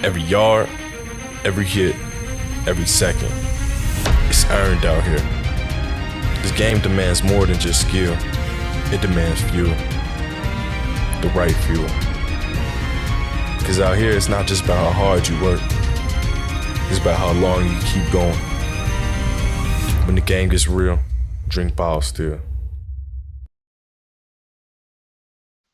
Every yard, every hit, every second. It's earned out here. This game demands more than just skill. It demands fuel. The right fuel. Because out here, it's not just about how hard you work. It's about how long you keep going. When the game gets real, drink bottle still.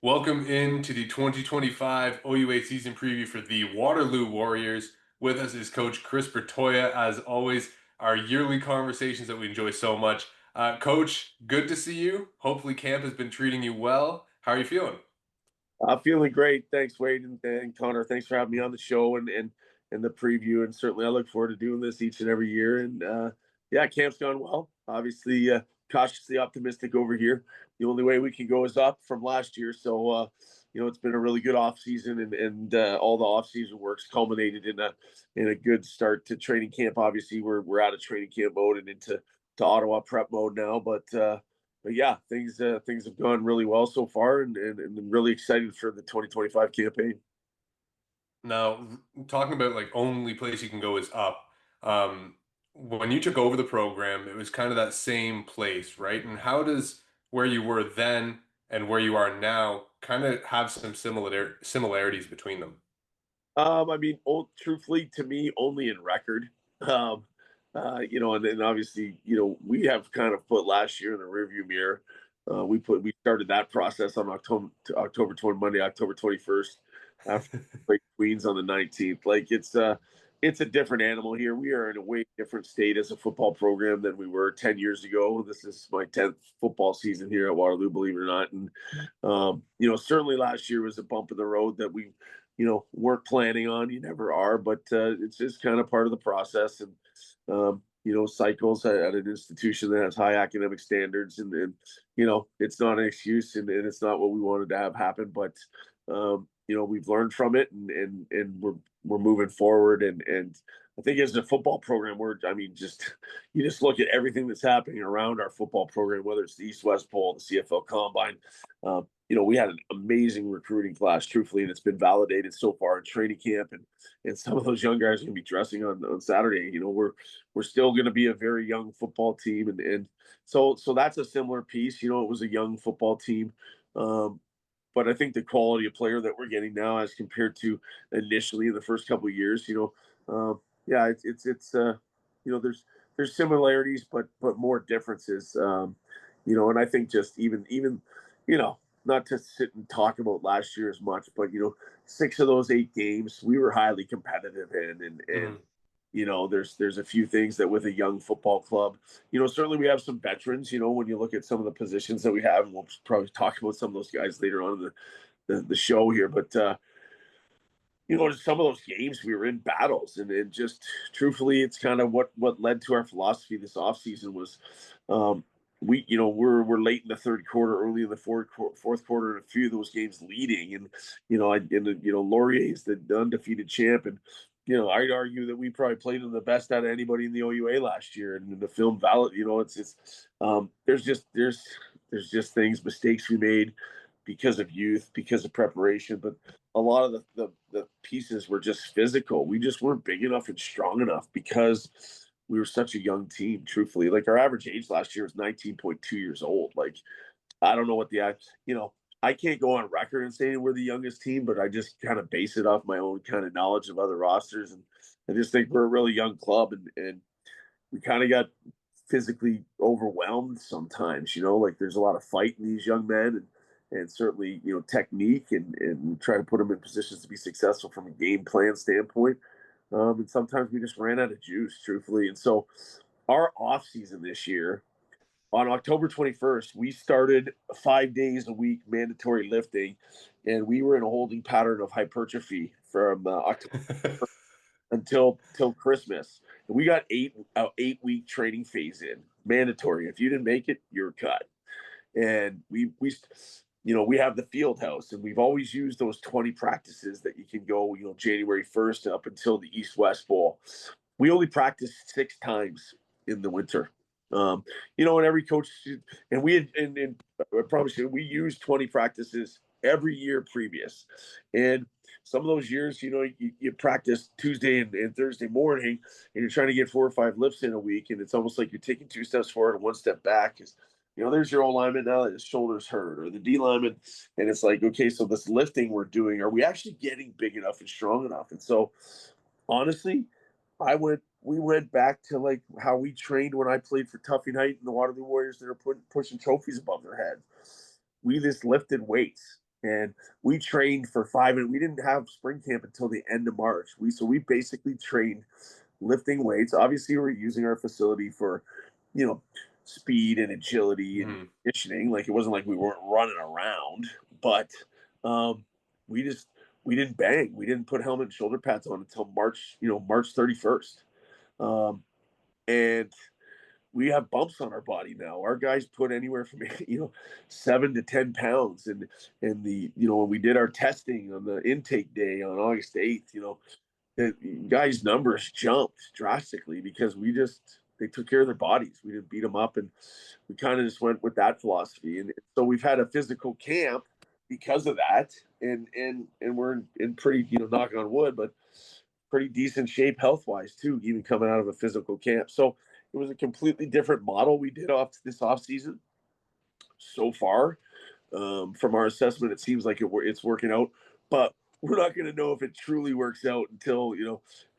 Welcome into the 2025 OUA season preview for the Waterloo Warriors. With us is Coach Chris Bertoia. As always, our yearly conversations that we enjoy so much. Coach, good to see you. Hopefully camp has been treating you well. How are you feeling? I'm feeling great. Thanks, Wade and Connor. Thanks for having me on the show and the preview. And certainly I look forward to doing this each and every year. And yeah, camp's gone well. Obviously, cautiously optimistic over here. The only way we can go is up from last year. So, it's been a really good off season, and all the off season works culminated in a good start to training camp. Obviously, we're out of training camp mode and into Ottawa prep mode now, but yeah, things have gone really well so far, and I'm really excited for the 2025 campaign. Now, talking about like only place you can go is up. When you took over the program, it was kind of that same place, right? And how does where you were then and where you are now kind of have some similarities between them? I mean, truthfully, to me, only in record. Um, and then obviously, we have kind of put last year in the rearview mirror. We started that process on October 20, Monday, October 21st, after Queens on the 19th. Like it's a different animal here. We are in a way different state as a football program than we were 10 years ago. This is my 10th football season here at Waterloo, believe it or not. And certainly last year was a bump in the road that we weren't planning on. You never are, but it's just kind of part of the process. And cycles at an institution that has high academic standards, and it's not an excuse, and it's not what we wanted to have happen. But we've learned from it, and we're moving forward. And I think as a football program, you just look at everything that's happening around our football program, whether it's the East-West Bowl, the CFL Combine. We had an amazing recruiting class, truthfully, and it's been validated so far in training camp. And some of those young guys are going to be dressing on Saturday. We're still going to be a very young football team, and so that's a similar piece. It was a young football team, but I think the quality of player that we're getting now, as compared to initially in the first couple of years, yeah, there's similarities, but more differences. And I think just even not to sit and talk about last year as much, but 6 of those 8 games we were highly competitive in, and there's a few things that with a young football club, certainly we have some veterans. When you look at some of the positions that we have, and we'll probably talk about some of those guys later on in the show here, but some of those games we were in battles, and just truthfully, it's kind of what led to our philosophy this offseason was. We're late in the third quarter, early in the fourth quarter, and a few of those games leading. And Laurier is the undefeated champ, and I'd argue that we probably played them the best out of anybody in the OUA last year. And the film valid, there's just things, mistakes we made because of youth, because of preparation, but a lot of the pieces were just physical. We just weren't big enough and strong enough because we were such a young team, truthfully. Like, our average age last year was 19.2 years old. Like, I don't know what I can't go on record and say we're the youngest team, but I just kind of base it off my own kind of knowledge of other rosters. And I just think we're a really young club, and we kind of got physically overwhelmed sometimes, like there's a lot of fight in these young men, and certainly, technique, and try to put them in positions to be successful from a game plan standpoint. And sometimes we just ran out of juice, truthfully. And so our off season this year, on October 21st, we started 5 days a week mandatory lifting, and we were in a holding pattern of hypertrophy from October until Christmas. And we got 8-week training phase in, mandatory. If you didn't make it, you're cut. And we have the field house, and we've always used those 20 practices that you can go, January 1st up until the East-West Bowl. We only practiced 6 times in the winter. And every coach, and we had, and I promise you, we used 20 practices every year previous. And some of those years, you practice Tuesday and Thursday morning, and you're trying to get 4 or 5 lifts in a week, and it's almost like you're taking 2 steps forward and 1 step back. Because there's your O lineman now that his shoulders hurt, or the D lineman, and it's like, okay, so this lifting we're doing, are we actually getting big enough and strong enough? And so, honestly, we went back to like how we trained when I played for Tuffy Knight and the Waterloo Warriors that are pushing trophies above their head. We just lifted weights, and we trained for 5, and we didn't have spring camp until the end of March. We basically trained lifting weights. Obviously, we're using our facility for, speed and agility and conditioning. Like, it wasn't like we weren't running around, but we didn't bang. We didn't put helmet and shoulder pads on until March 31st. And we have bumps on our body now. Our guys put anywhere from 7 to 10 pounds, and when we did our testing on the intake day on August 8th, the guys' numbers jumped drastically because they took care of their bodies. We didn't beat them up, and we kind of just went with that philosophy. And so we've had a physical camp because of that, and we're in pretty, knock on wood, but pretty decent shape health wise too, even coming out of a physical camp. So it was a completely different model we did this off season. So far, from our assessment, it seems like it's working out, but we're not going to know if it truly works out until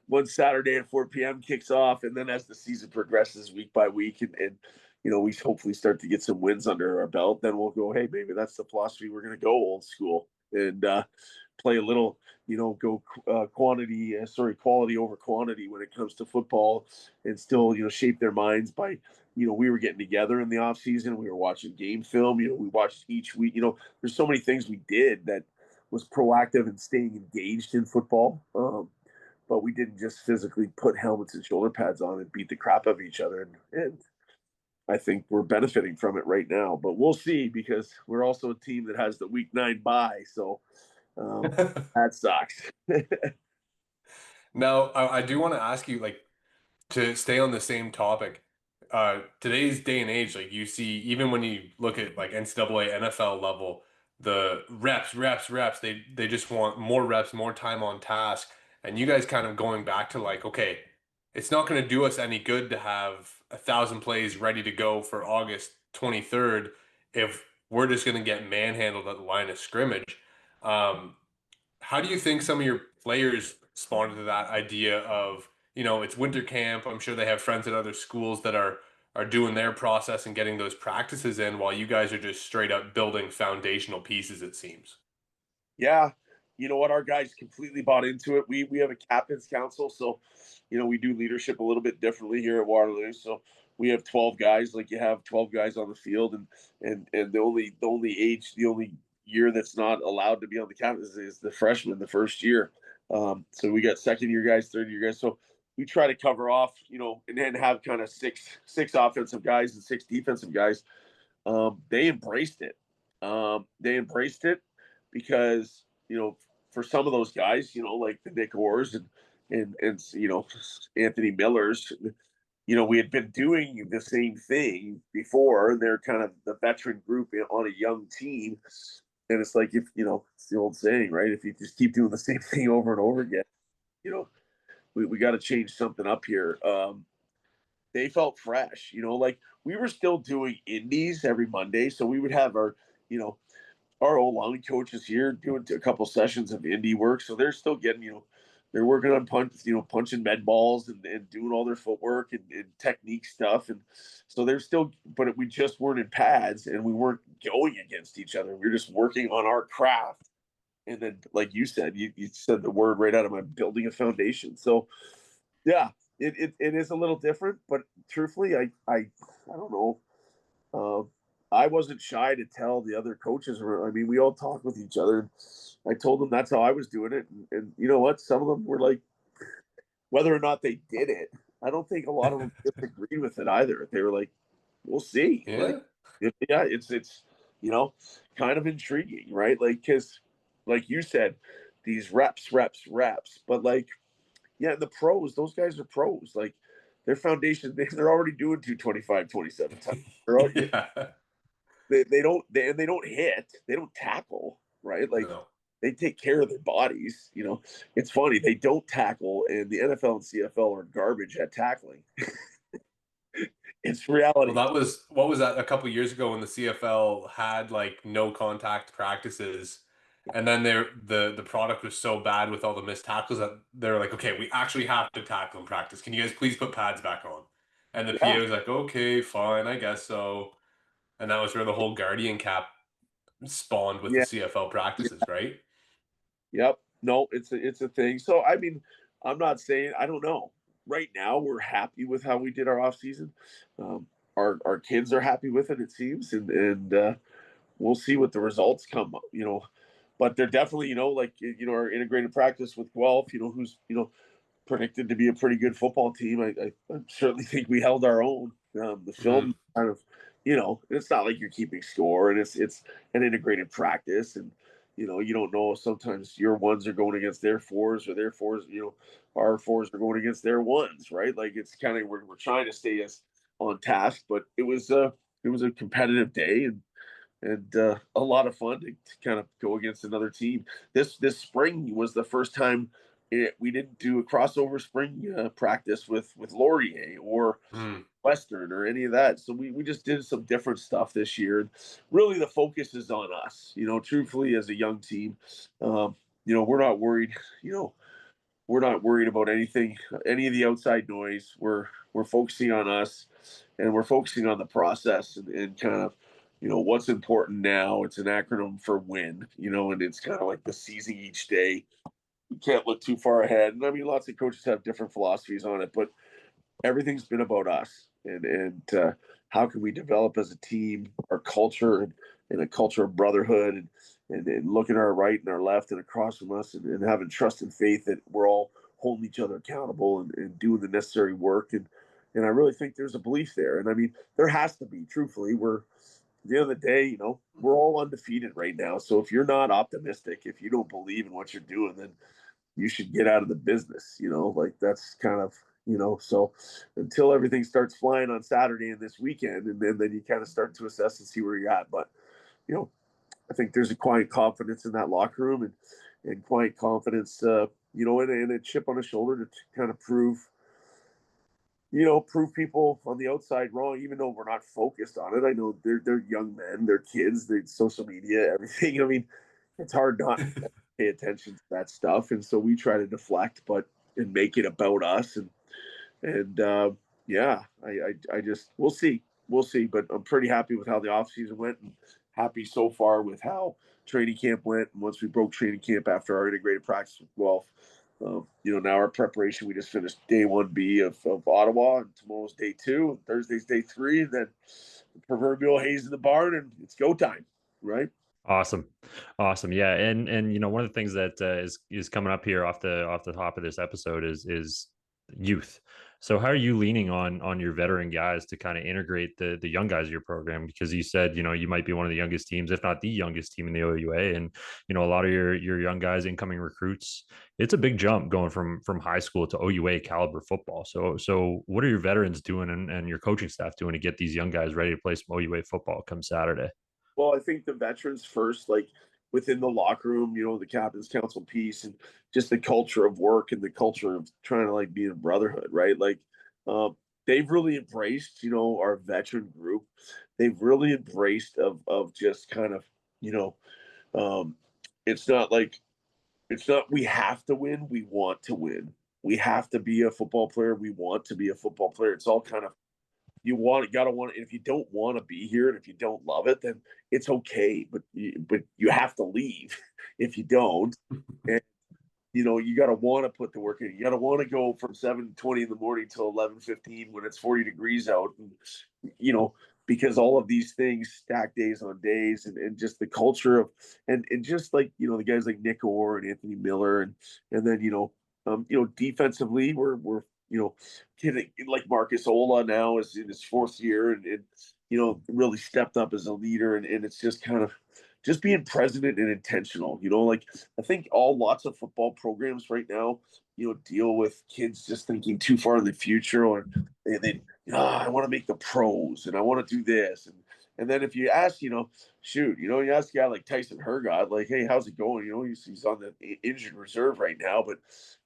one Saturday at 4 p.m. kicks off, and then as the season progresses week by week, and we hopefully start to get some wins under our belt, then we'll go, hey, maybe that's the philosophy. We're going to go old school and play a little, go quality over quantity when it comes to football, and still, shape their minds by, we were getting together in the off season. We were watching game film. We watched each week. There's so many things we did that was proactive and staying engaged in football. But we didn't just physically put helmets and shoulder pads on and beat the crap out of each other. And I think we're benefiting from it right now, but we'll see, because we're also a team that has the week 9 bye. So that sucks. Now, I do want to ask you, like, to stay on the same topic. Today's day and age, like, you see, even when you look at like NCAA, NFL level, the reps, they just want more reps, more time on task. And you guys kind of going back to like, okay, it's not going to do us any good to have 1,000 plays ready to go for August 23rd if we're just going to get manhandled at the line of scrimmage. How do you think some of your players responded to that idea of, it's winter camp. I'm sure they have friends at other schools that are doing their process and getting those practices in, while you guys are just straight up building foundational pieces, it seems. Yeah. You know what? Our guys completely bought into it. We have a captain's council, so we do leadership a little bit differently here at Waterloo. So we have 12 guys, like you have 12 guys on the field, and the only year that's not allowed to be on the captain is the freshman, the first year. So we got second year guys, third year guys. So we try to cover off, and then have kind of six offensive guys and 6 defensive guys. They embraced it. Because, for some of those guys, like the Nick Orrs and Anthony Millers, we had been doing the same thing before, and they're kind of the veteran group on a young team. And it's like, if, it's the old saying, right? If you just keep doing the same thing over and over again, we got to change something up here. They felt fresh, like we were still doing indies every Monday. So we would have our O-line coaches here doing a couple sessions of indie work. So they're still getting, they're working on punching med balls and doing all their footwork and technique stuff. And so they're still, but we just weren't in pads, and we weren't going against each other. We were just working on our craft. And then, like you said, you said the word right out of my, building a foundation. So yeah, it is a little different, but truthfully, I don't know. I wasn't shy to tell the other coaches. We all talked with each other. I told them that's how I was doing it. And you know what? Some of them were like, whether or not they did it, I don't think a lot of them disagreed with it either. They were like, we'll see. Yeah. It's kind of intriguing, right? Like, because like you said, these reps. But like, yeah, the pros, those guys are pros. Like, their foundation, they're already doing 225, 27 times. Yeah. They don't hit, they don't tackle, right? Like No. they take care of their bodies. It's funny, they don't tackle, and the NFL and CFL are garbage at tackling. It's Well, reality. that was what was that a couple years ago when the CFL had like no contact practices, and then the product was so bad with all the missed tackles that they're like, okay, we actually have to tackle in practice. Can you guys please put pads back on? And the Yeah, PA was like, okay, fine, I guess so. And that was where the whole Guardian cap spawned with the yeah, CFL practices, right? yep. No, it's a thing. So I mean, I'm not saying I don't know. Right now, we're happy with how we did our off season. Our kids are happy with it. It seems, and we'll see what the results come. But they're definitely like our integrated practice with Guelph. Who's predicted to be a pretty good football team. I certainly think we held our own. The Mm-hmm. film kind of, it's not like you're keeping score, and it's an integrated practice, and you don't know. Sometimes your ones are going against their fours, or their fours, our fours are going against their ones, right? Like it's kind of we're trying to stay as on task, but it was a competitive day, and a lot of fun to kind of go against another team. This spring was the first time we didn't do a crossover spring practice with Laurier or Mm. Western or any of that. So we just did some different stuff this year. And really, the focus is on us. Truthfully, as a young team, we're not worried. We're not worried about anything, any of the outside noise. We're focusing on us, and we're focusing on the process and kind of, what's important now. It's an acronym for win, and it's kind of like the seizing each day. You can't look too far ahead. And I mean, lots of coaches have different philosophies on it, but everything's been about us and how can we develop as a team, our culture and a culture of brotherhood and looking our right and our left and across from us and having trust and faith that we're all holding each other accountable and doing the necessary work and I really think there's a belief there. And I mean, there has to be. Truthfully, we're at the end of the day, we're all undefeated right now. So if you're not optimistic, if you don't believe in what you're doing, then you should get out of the business. Like that's kind of so until everything starts flying on Saturday and this weekend, and then you kind of start to assess and see where you're at. But you know, I think there's a quiet confidence in that locker room and quiet confidence, and a chip on the shoulder to kind of prove people on the outside wrong, even though we're not focused on it. I know they're young men, they're kids, they social media, everything. I mean, it's hard not to pay attention to that stuff, and so we try to deflect, but and make it about us. And yeah, I just we'll see. But I'm pretty happy with how the off season went, and happy so far with how training camp went. And once we broke training camp after our integrated practice with Guelph, now our preparation, we just finished day 1B of Ottawa, and tomorrow's day 2, and Thursday's day 3, and then the proverbial haze in the barn, and it's go time, right? Awesome. Awesome. Yeah. And one of the things that is coming up here off the top of this episode is youth. So how are you leaning on your veteran guys to kind of integrate the young guys of your program? Because you said, you might be one of the youngest teams, if not the youngest team in the OUA. And, a lot of your young guys, incoming recruits, it's a big jump going from high school to OUA caliber football. So what are your veterans doing and your coaching staff doing to get these young guys ready to play some OUA football come Saturday? Well, I think the veterans first, like within the locker room, the captain's council piece and just the culture of work and the culture of trying to like be a brotherhood, right? Like they've really embraced, our veteran group. They've really embraced of just kind of, um, it's not like we have to win, we want to win. We have to be a football player, we want to be a football player. It's all kind of gotta want it. If you don't want to be here and if you don't love it, then it's okay. But you have to leave if you don't. And you gotta want to put the work in. You gotta want to go from 7:20 in the morning till 11:15 when it's 40 degrees out. And, because all of these things stack days on days, and just the culture of and just like the guys like Nick Orr and Anthony Miller and then defensively we're kid like Marcus Ola now is in his 4th year and really stepped up as a leader, and it's just kind of just being present and intentional. Like I think lots of football programs right now, deal with kids just thinking too far in the future, or they I want to make the pros and I want to do this, And then if you ask, shoot, you ask a guy like Tyson Hergott, like, hey, how's it going? He's on the injured reserve right now, but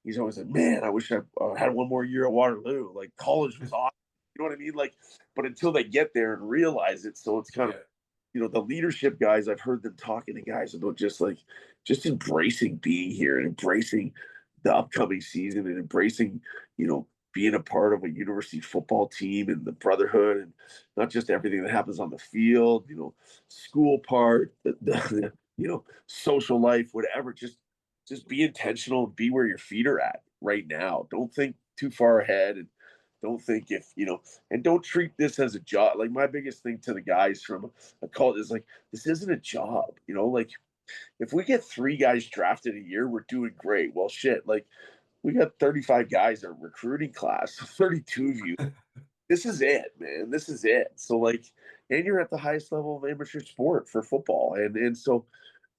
he's always like, man, I wish I had one more year at Waterloo. Like college was awesome. You know what I mean? Like, but until they get there and realize it, so it's kind of, the leadership guys, I've heard them talking to guys about just embracing being here and embracing the upcoming season and embracing, being a part of a university football team and the brotherhood and not just everything that happens on the field, school part, social life, whatever. Just be intentional and be where your feet are at right now. Don't think too far ahead and don't think and don't treat this as a job. Like my biggest thing to the guys from a cult is like, this isn't a job, like if we get 3 guys drafted a year, we're doing great. Well, shit, like we got 35 guys in our recruiting class, 32 of you. This is it, man. This is it. So and you're at the highest level of amateur sport for football. And so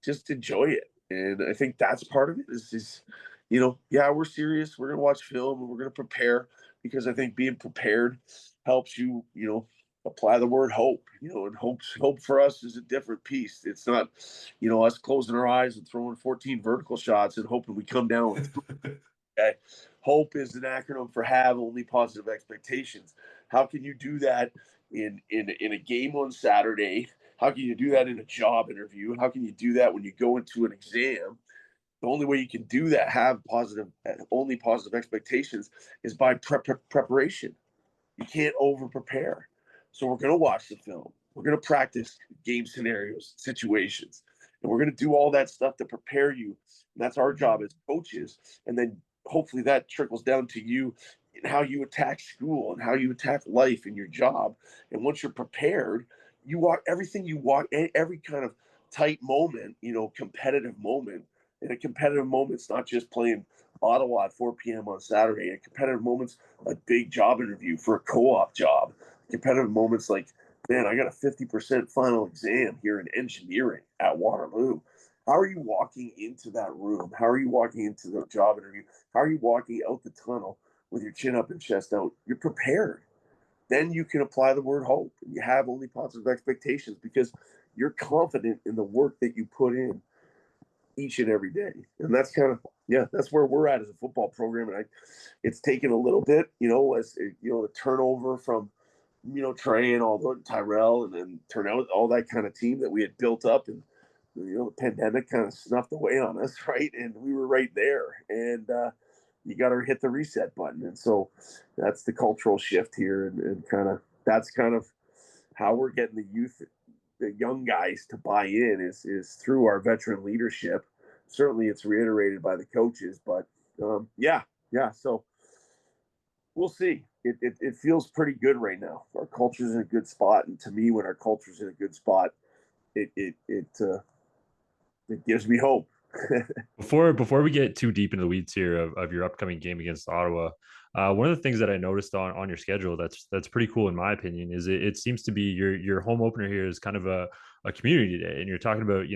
just enjoy it. And I think that's part of it is we're serious. We're going to watch film and we're going to prepare because I think being prepared helps you, apply the word hope, and hope for us is a different piece. It's not, us closing our eyes and throwing 14 vertical shots and hoping we come down with okay. Hope is an acronym for have only positive expectations. How can you do that in a game on Saturday? How can you do that in a job interview? How can you do that when you go into an exam? The only way you can do that, have only positive expectations, is by preparation. You can't over prepare. So we're going to watch the film. We're going to practice game scenarios, situations, and we're going to do all that stuff to prepare you. And that's our job as coaches. And then hopefully that trickles down to you and how you attack school and how you attack life and your job. And once you're prepared, you walk every kind of tight moment, competitive moment. And a competitive moment's not just playing Ottawa at 4 p.m. on Saturday. A competitive moment's a big job interview for a co-op job. Competitive moments like, man, I got a 50% final exam here in engineering at Waterloo. How are you walking into that room? How are you walking into the job interview? How are you walking out the tunnel with your chin up and chest out? You're prepared. Then you can apply the word hope. You have only positive expectations because you're confident in the work that you put in each and every day. And that's that's where we're at as a football program. And it's taken a little bit, as the turnover from, Trey and all the Tyrell and then turn out all that kind of team that we had built up and, the pandemic kind of snuffed away on us. Right. And we were right there and, you got to hit the reset button. And so that's the cultural shift here. And that's kind of how we're getting the young guys to buy in is through our veteran leadership. Certainly it's reiterated by the coaches, but so we'll see. It feels pretty good right now. Our culture's in a good spot, and to me, when our culture's in a good spot, it gives me hope. Before we get too deep into the weeds here of your upcoming game against Ottawa, one of the things that I noticed on your schedule that's pretty cool in my opinion is it seems to be your home opener here is kind of a community day, and you're talking about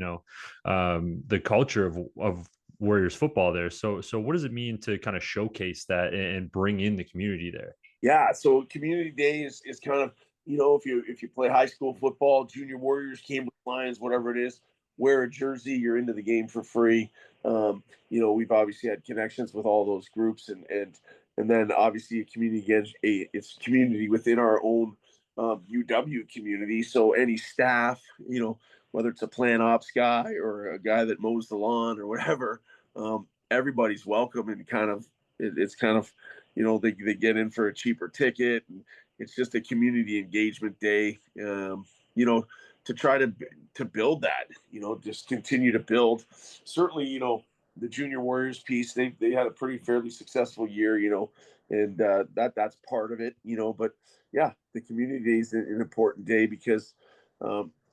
the culture of Warriors football there. So what does it mean to kind of showcase that and bring in the community there? Yeah, so community day is kind of if you play high school football, junior Warriors, Cambridge Lions, whatever it is, wear a jersey, you're into the game for free. We've obviously had connections with all those groups and then obviously it's community within our own UW community. So any staff, whether it's a plant ops guy or a guy that mows the lawn or whatever, everybody's welcome and it's kind of, they get in for a cheaper ticket. And it's just a community engagement day, to try to build that, just continue to build. Certainly, the junior Warriors piece, they had a pretty fairly successful year, and that's part of it, but yeah, the community day is an important day because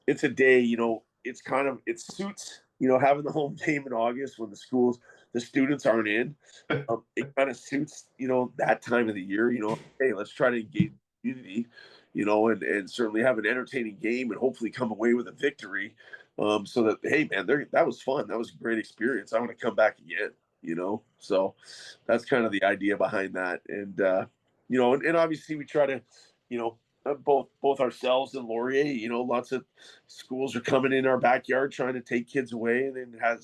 it's a day, it suits, having the home game in August when the students aren't in. It kind of suits, that time of the year, hey, let's try to engage the community, and certainly have an entertaining game and hopefully come away with a victory. So that, hey, man, that was fun. That was a great experience. I want to come back again, So that's kind of the idea behind that. And, and obviously we try to, both ourselves and Laurier, lots of schools are coming in our backyard trying to take kids away, and then have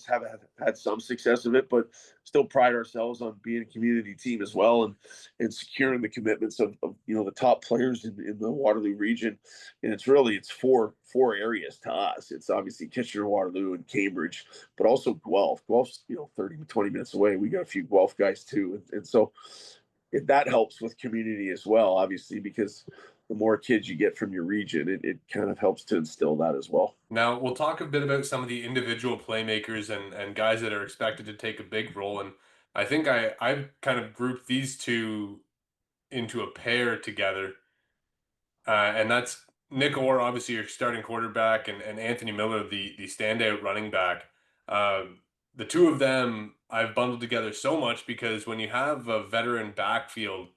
had some success of it, but still pride ourselves on being a community team as well, and securing the commitments of the top players in the Waterloo region. And it's four areas to us. It's obviously Kitchener, Waterloo, and Cambridge, but also Guelph. Guelph's 30 to 20 minutes away. We got a few Guelph guys too, and so that helps with community as well, obviously, because the more kids you get from your region, it kind of helps to instill that as well. Now, we'll talk a bit about some of the individual playmakers and guys that are expected to take a big role. And I think I've kind of grouped these two into a pair together. And that's Nick Orr, obviously your starting quarterback, and Anthony Miller, the standout running back. The two of them I've bundled together so much because when you have a veteran backfield,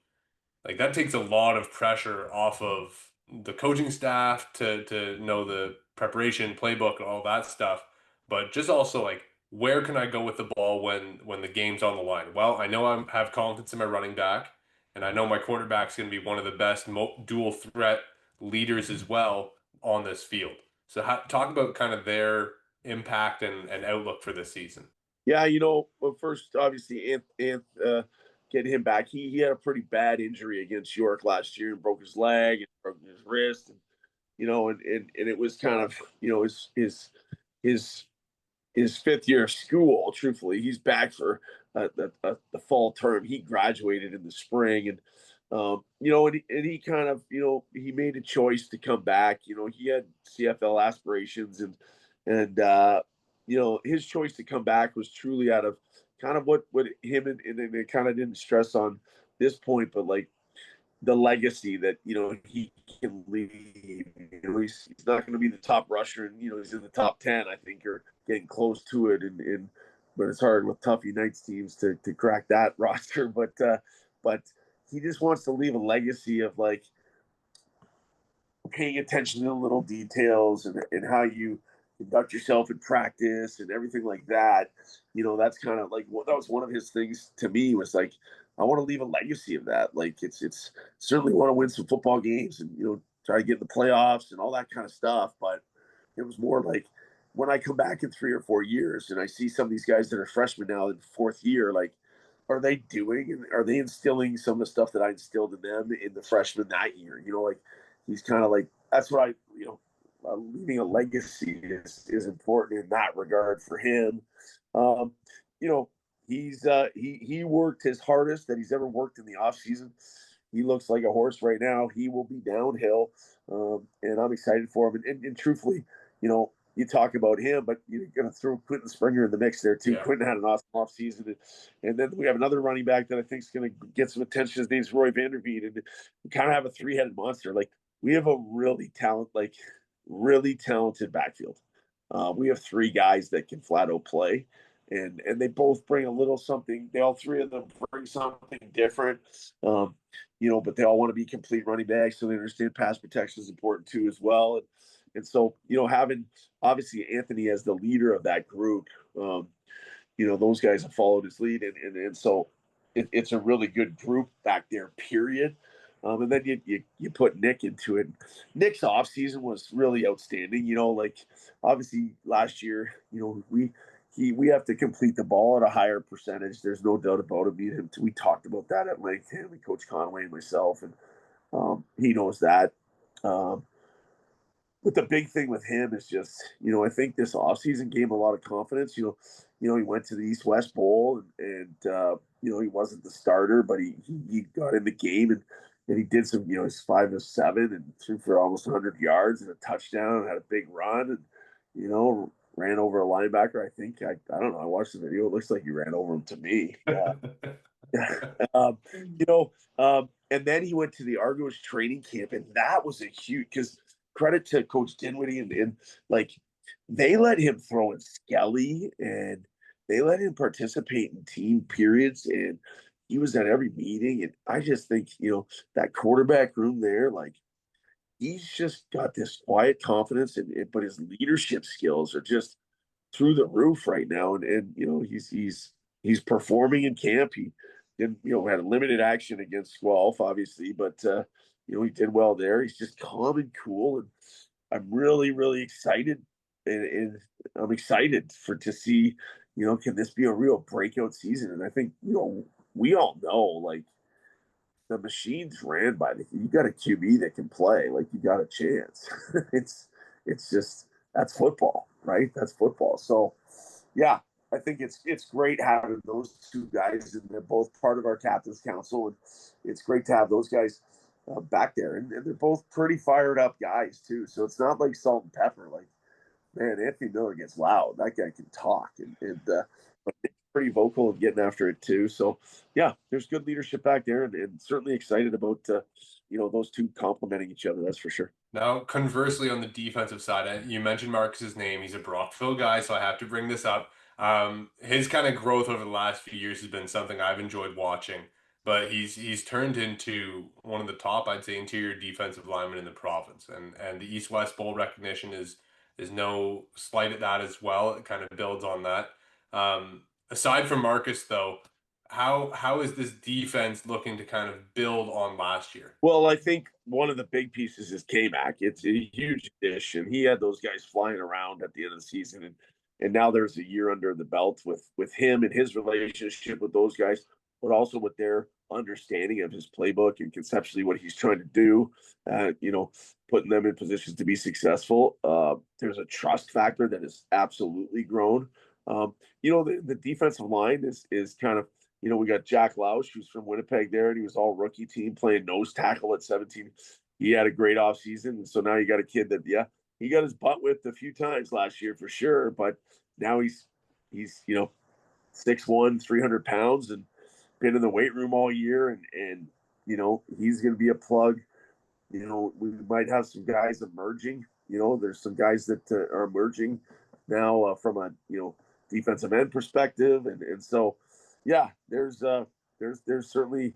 like that takes a lot of pressure off of the coaching staff to know the preparation, playbook, and all that stuff. But just also like, where can I go with the ball when the game's on the line? Well, I know I have confidence in my running back, and I know my quarterback's going to be one of the best dual threat leaders as well on this field. So talk about kind of their impact and outlook for this season. Yeah, well, first, obviously, getting him back, he had a pretty bad injury against York last year and broke his leg and broke his wrist, and it was kind of his fifth year of school. Truthfully, he's back for the fall term. He graduated in the spring, and and he kind of he made a choice to come back. He had CFL aspirations, and his choice to come back was truly out of kind of what him and it kind of didn't stress on this point, but like the legacy that he can leave. He's not going to be the top rusher, and he's in the top 10, I think, or getting close to it. And but it's hard with tough Unites teams to crack that roster. But he just wants to leave a legacy of like paying attention to the little details and how you conduct yourself in practice and everything like that. That's kind of like that was one of his things to me, was like, I want to leave a legacy of that. Like it's certainly want to win some football games and try to get in the playoffs and all that kind of stuff. But it was more like, when I come back in 3 or 4 years and I see some of these guys that are freshmen now in fourth year, like, are they instilling some of the stuff that I instilled in them in the freshmen that year? Like he's kind of like, that's what leaving a legacy is important in that regard for him. He worked his hardest that he's ever worked in the off season. He looks like a horse right now. He will be downhill, and I'm excited for him. And truthfully, you talk about him, but you're going to throw Quentin Springer in the mix there too. Yeah. Quentin had an awesome off season, and then we have another running back that I think is going to get some attention. His name's Roy Vanderveen, and we kind of have a three-headed monster. Like, we have a really talented backfield. We have 3 guys that can flat out play, and they both bring a little something. All 3 of them bring something different, but they all want to be complete running backs, so they understand pass protection is important too as well. And so, having obviously Anthony as the leader of that group, those guys have followed his lead, and so it's a really good group back there, period. And then you put Nick into it. Nick's offseason was really outstanding. Like, obviously last year, we have to complete the ball at a higher percentage. There's no doubt about it. We talked about that at length, him and Coach Conway and myself, and he knows that. But the big thing with him is just, I think this offseason gave him a lot of confidence. He went to the East-West Bowl, and he wasn't the starter, but he got in the game, and he did some, he's 5 of 7 and threw for almost 100 yards and a touchdown, and had a big run, and, ran over a linebacker. I think, I don't know. I watched the video. It looks like he ran over him to me. And then he went to the Argos training camp, and that was a huge, because credit to Coach Dinwiddie, and like, they let him throw in Skelly, and they let him participate in team periods, and he was at every meeting. And I just think, that quarterback room there, like, he's just got this quiet confidence, but his leadership skills are just through the roof right now. And he's performing in camp. He did, had a limited action against Guelph, obviously, but he did well there. He's just calm and cool, and I'm really, really excited, and I'm excited to see, can this be a real breakout season? And I think, we all know, like, the machine's ran by you got a QB that can play, like, you got a chance. it's just, that's football, right? That's football. So yeah, I think it's great having those two guys, and they're both part of our captain's council, and it's great to have those guys back there, and they're both pretty fired up guys too. So it's not like salt and pepper. Like, man, Anthony Miller gets loud. That guy can talk, and but he's pretty vocal and getting after it too. So yeah, there's good leadership back there, and certainly excited about those two complementing each other. That's for sure. Now, conversely, on the defensive side, you mentioned Marcus's name. He's a Brockville guy, so I have to bring this up. His kind of growth over the last few years has been something I've enjoyed watching, but he's turned into one of the top, I'd say, interior defensive linemen in the province, and the East-West Bowl recognition is no slight at that as well. It kind of builds on that. Aside from Marcus, though, how is this defense looking to kind of build on last year? Well, I think one of the big pieces is K-Mac. It's a huge addition. He had those guys flying around at the end of the season, and now there's a year under the belt with him and his relationship with those guys, but also with their understanding of his playbook and conceptually what he's trying to do. Putting them in positions to be successful. There's a trust factor that has absolutely grown. The defensive line is kind of, we got Jack Lausch, who's from Winnipeg there, and he was all rookie team playing nose tackle at 17. He had a great offseason. And so now you got a kid that, yeah, he got his butt whipped a few times last year for sure, but now he's 6'1", 300 pounds, and been in the weight room all year, and he's going to be a plug. We might have some guys emerging. There's some guys that are emerging now from a defensive end perspective, and so yeah, there's certainly,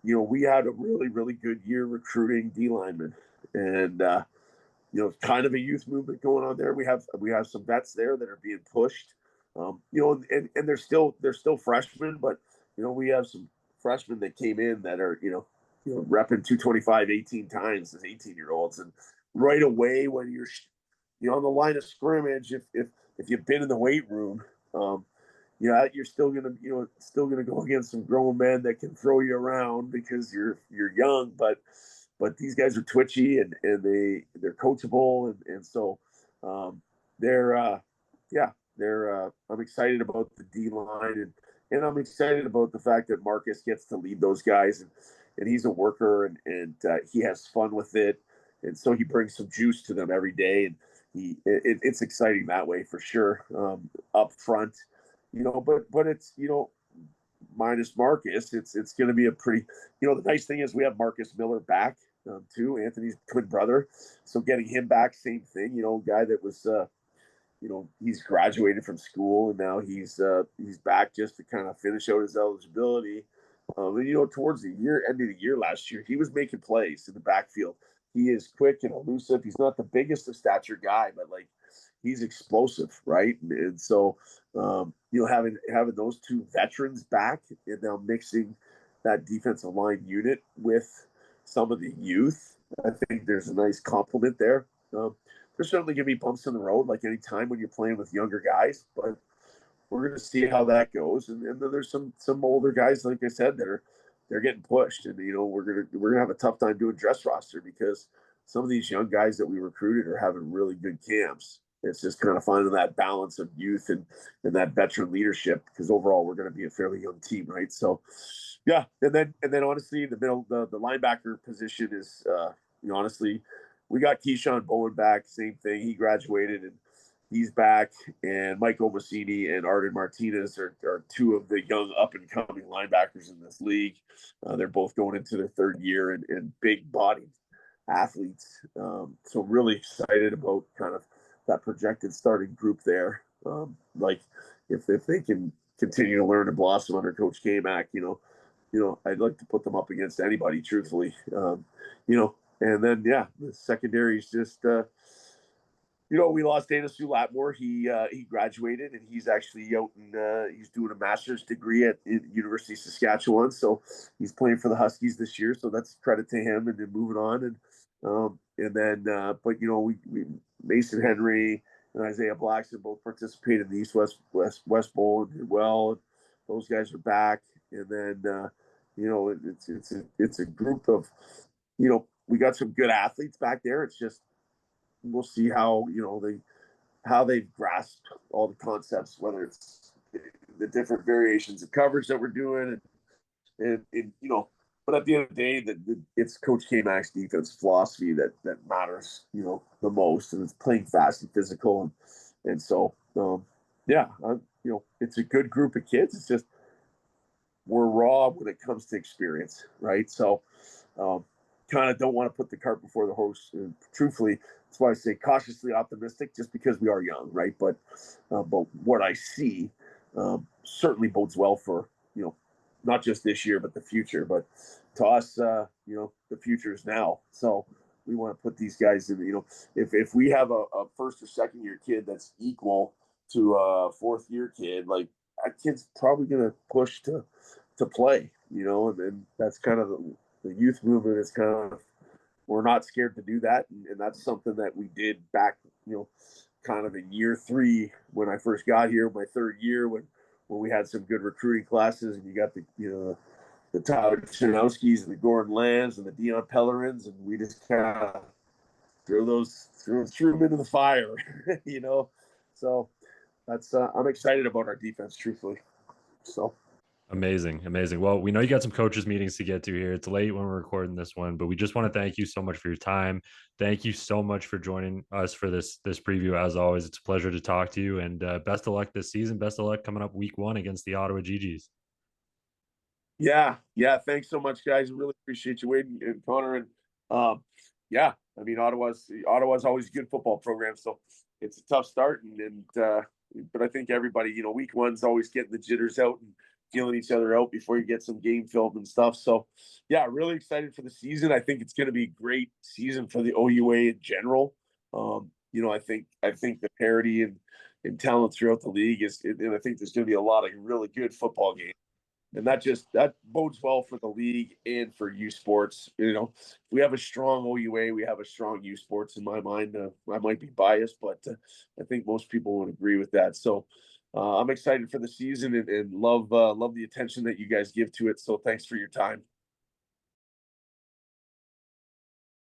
we had a really, really good year recruiting D linemen, and kind of a youth movement going on there. We have some vets there that are being pushed, and they're still freshmen, but we have some freshmen that came in that are repping 225 18 times as 18-year-olds, and right away when you're on the line of scrimmage, if you've been in the weight room, you're still gonna go against some grown men that can throw you around because you're young, but these guys are twitchy, and they're coachable, and so I'm excited about the D line, and I'm excited about the fact that Marcus gets to lead those guys, and he's a worker, and he has fun with it, and so he brings some juice to them every day, and it's exciting that way for sure. Up front, but it's minus Marcus, it's going to be a pretty, the nice thing is we have Marcus Miller back too, Anthony's twin brother, so getting him back, same thing, guy that was he's graduated from school, and now he's back just to kind of finish out his eligibility. And towards the end of the year last year, he was making plays in the backfield. He is quick and elusive. He's not the biggest of stature guy, but like, he's explosive, right? And so having those two veterans back, and now mixing that defensive line unit with some of the youth, I think there's a nice complement there. There's certainly going to be bumps in the road, like any time when you're playing with younger guys, but we're going to see how that goes. And then there's some older guys, like I said, they're getting pushed, and we're gonna have a tough time doing dress roster because some of these young guys that we recruited are having really good camps. It's just kind of finding that balance of youth and that veteran leadership, because overall we're going to be a fairly young team, right? So yeah, and then honestly, the linebacker position is honestly, we got Keyshawn Bowen back, same thing. He graduated and he's back, and Mike Omasini and Arden Martinez are two of the young up-and-coming linebackers in this league. They're both going into their third year, and big-bodied athletes. So really excited about kind of that projected starting group there. If they can continue to learn and blossom under Coach K-Mac, I'd like to put them up against anybody, truthfully. And then, the secondary is just we lost Dana Sue Latmore. He graduated, and he's actually out and he's doing a master's degree at University of Saskatchewan. So he's playing for the Huskies this year. So that's credit to him, and then moving on. And then, but we Mason Henry and Isaiah Blackson both participated in the East West Bowl and did well. And those guys are back. And then, it's a group of, we got some good athletes back there. It's just, we'll see how they've grasped all the concepts, whether it's the different variations of coverage that we're doing, and but at the end of the day, it's Coach K-Mac's defense philosophy that matters, the most, and it's playing fast and physical, and so it's a good group of kids. It's just we're raw when it comes to experience, right? So kind of don't want to put the cart before the horse. Truthfully, that's why I say cautiously optimistic, just because we are young, right? But what I see certainly bodes well for, not just this year, but the future. But to us, the future is now. So we want to put these guys in, if we have a first or second year kid that's equal to a fourth year kid, like that kid's probably going to push to play, and that's kind of the youth movement is kind of, we're not scared to do that. And that's something that we did back, kind of in year 3 when I first got here, my third year, when we had some good recruiting classes, and you got the Tyler Chanowskis and the Gordon Lands and the Dion Pellerins, and we just kind of threw them into the fire, So that's I'm excited about our defense, truthfully. So. Amazing. Well, we know you got some coaches meetings to get to here. It's late when we're recording this one, but we just want to thank you so much for your time. Thank you so much for joining us for this preview. As always, it's a pleasure to talk to you, and best of luck this season. Best of luck coming up week 1 against the Ottawa GGs. Yeah. Thanks so much, guys. I really appreciate you waiting, and Connor. And I mean, Ottawa's always a good football program, so it's a tough start, but I think everybody, week 1's always getting the jitters out and feeling each other out before you get some game film and stuff. So yeah, really excited for the season. I think it's going to be a great season for the OUA in general. I think the parity and talent throughout the league and I think there's going to be a lot of really good football games. And that bodes well for the league and for U Sports. We have a strong OUA, we have a strong U Sports in my mind. I might be biased, but I think most people would agree with that. So I'm excited for the season and love the attention that you guys give to it. So thanks for your time.